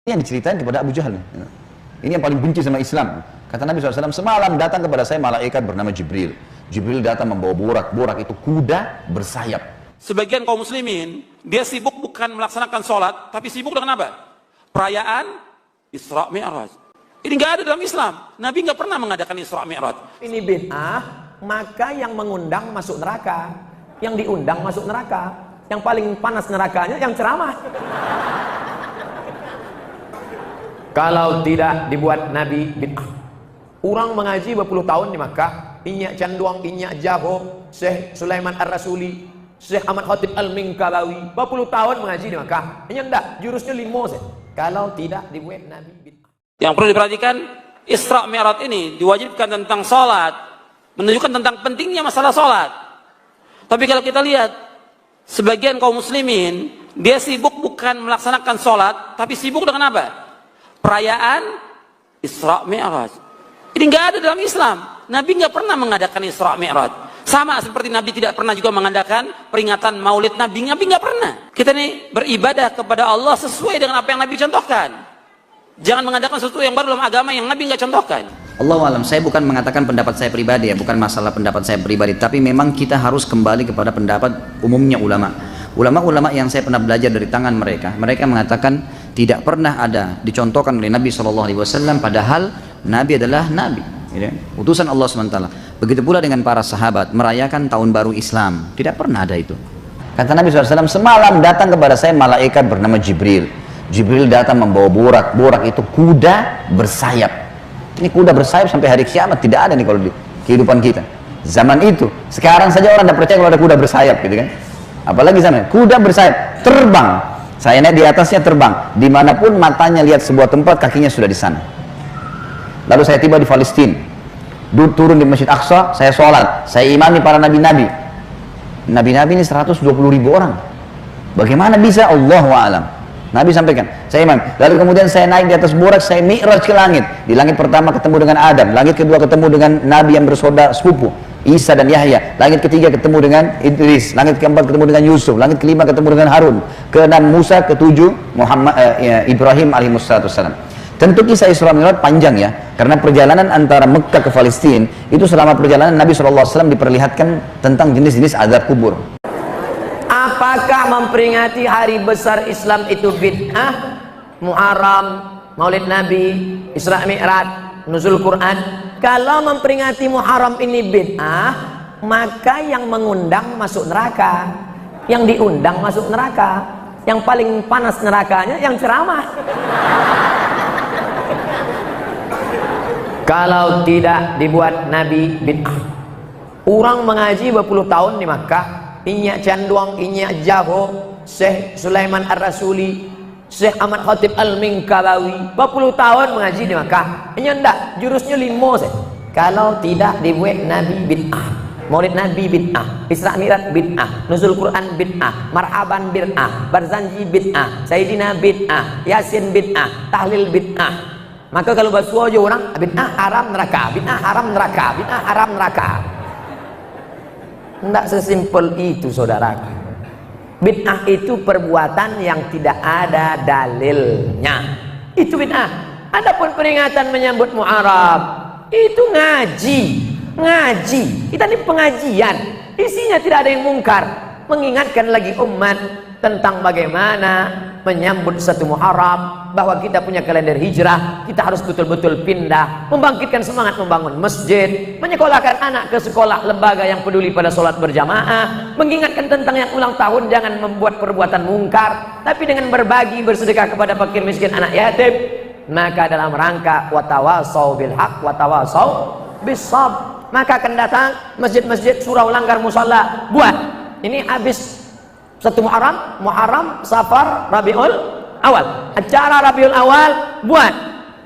Ini yang diceritain kepada Abu Jahal. Ini yang paling benci sama Islam. Kata Nabi SAW, semalam datang kepada saya malaikat bernama Jibril. Jibril datang membawa borak. Borak itu kuda bersayap. Sebagian kaum muslimin, dia sibuk bukan melaksanakan sholat, tapi sibuk dengan apa? Perayaan Isra Mi'raj. Ini nggak ada dalam Islam. Nabi nggak pernah mengadakan Isra Mi'raj. Ini bid'ah, maka yang mengundang masuk neraka. Yang diundang masuk neraka. Yang paling panas nerakanya yang ceramah. Kalau tidak dibuat Nabi bid'ah. Orang mengaji berpuluh tahun di Makkah. Inyak Canduang, Inyak Jaho, Syekh Sulaiman Ar-Rasuli, Syekh Ahmad Khatib Al-Minkabawi, berpuluh tahun mengaji di Makkah. Ini enggak, jurusnya 5. Kalau tidak dibuat Nabi bid'ah. Yang perlu diperhatikan, Isra Mi'raj ini diwajibkan tentang sholat, menunjukkan tentang pentingnya masalah sholat. Tapi kalau kita lihat, sebagian kaum muslimin, dia sibuk bukan melaksanakan sholat, tapi sibuk dengan apa? Perayaan Isra Mi'raj. Ini nggak ada dalam Islam. Nabi nggak pernah mengadakan Isra Mi'raj. Sama seperti Nabi tidak pernah juga mengadakan peringatan Maulid Nabi. Nabi nggak pernah. Kita ini beribadah kepada Allah sesuai dengan apa yang Nabi contohkan. Jangan mengadakan sesuatu yang baru dalam agama yang Nabi nggak contohkan. Allahu alam, saya bukan mengatakan pendapat saya pribadi ya, bukan masalah pendapat saya pribadi, tapi memang kita harus kembali kepada pendapat umumnya ulama. Ulama-ulama yang saya pernah belajar dari tangan mereka, mereka mengatakan tidak pernah ada dicontohkan oleh Nabi SAW, padahal Nabi adalah Nabi, ya, utusan Allah SWT. Begitu pula dengan para sahabat merayakan tahun baru Islam, tidak pernah ada itu. Kata Nabi SAW, semalam datang kepada saya malaikat bernama Jibril. Jibril datang membawa borak. Borak itu kuda bersayap. Ini kuda bersayap sampai hari kiamat tidak ada nih kalau di kehidupan kita. Zaman itu, sekarang saja orang tidak percaya kalau ada kuda bersayap, gitu kan? Apalagi zaman kuda bersayap, terbang. Saya naik di atasnya terbang. Dimanapun matanya lihat sebuah tempat, kakinya sudah di sana. Lalu saya tiba di Palestina, turun di Masjid Aqsa, saya sholat, saya imami para nabi-nabi. Nabi-nabi ini 120.000 orang. Bagaimana bisa? Allahu a'lam. Nabi sampaikan, saya imam. Lalu kemudian saya naik di atas borak, saya mi'raj ke langit. Di langit pertama ketemu dengan Adam, langit kedua ketemu dengan Nabi yang bersaudara sepupu, Isa dan Yahya. Langit ketiga ketemu dengan Idris, langit keempat ketemu dengan Yusuf, langit kelima ketemu dengan Harun, keenam Musa, ketujuh Ibrahim alaihissalam. Tentu kisah Isra Mi'raj panjang ya, karena perjalanan antara Mekah ke Palestina itu selama perjalanan Nabi SAW diperlihatkan tentang jenis-jenis azab kubur. Apakah memperingati hari besar Islam itu bid'ah? Muharram, Maulid Nabi, Isra Mi'raj, Nuzul Quran. Kalau memperingati Muharram ini bid'ah, maka yang mengundang masuk neraka. Yang diundang masuk neraka. Yang paling panas nerakanya yang ceramah. Kalau tidak dibuat Nabi bid'ah. Orang mengaji berpuluh tahun di Makkah. Inyak Canduang, Inyak Jaho, Syekh Sulaiman Ar-Rasuli, Syekh Ahmad Khatib Al-Minkabawi, berpuluh tahun mengaji di Makkah. Ini enggak, jurusnya 5. Kalau tidak dibuat Nabi bid'ah, Maulid Nabi bid'ah, Isra Mi'raj bid'ah, Nuzul Quran bid'ah, Marhaban bid'ah, Barzanji bid'ah, Sayyidina bid'ah, Yasin bid'ah, Tahlil bid'ah. Maka kalau basuh aja orang, bid'ah haram neraka, bid'ah haram neraka, bid'ah haram neraka. Tidak sesimpel itu, saudaraku. Bid'ah itu perbuatan yang tidak ada dalilnya. Itu bid'ah. Adapun peringatan menyambut Muharram, itu ngaji. Ngaji. Kita ini pengajian. Isinya tidak ada yang mungkar. Mengingatkan lagi umat tentang bagaimana menyambut satu Muharram, bahwa kita punya kalender hijrah, kita harus betul-betul pindah, membangkitkan semangat membangun masjid, menyekolahkan anak ke sekolah lembaga yang peduli pada sholat berjamaah, mengingatkan tentang yang ulang tahun jangan membuat perbuatan mungkar, tapi dengan berbagi bersedekah kepada fakir miskin anak yatim. Maka dalam rangka watawasau bil haq watawasau bis sabr, maka akan datang masjid-masjid surau langgar musalla buat. Ini habis satu Muharram, Safar, Rabiul Awal. Acara Rabiul Awal buat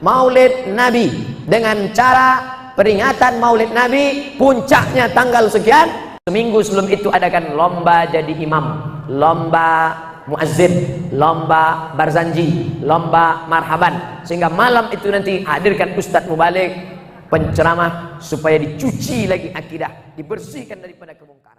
Maulid Nabi dengan cara peringatan Maulid Nabi, puncaknya tanggal sekian. Seminggu sebelum itu adakan lomba jadi imam, lomba muazzin, lomba barzanji, lomba marhaban, sehingga malam itu nanti hadirkan Ustadz Mubalik penceramah supaya dicuci lagi akidah, dibersihkan daripada kemungkaran.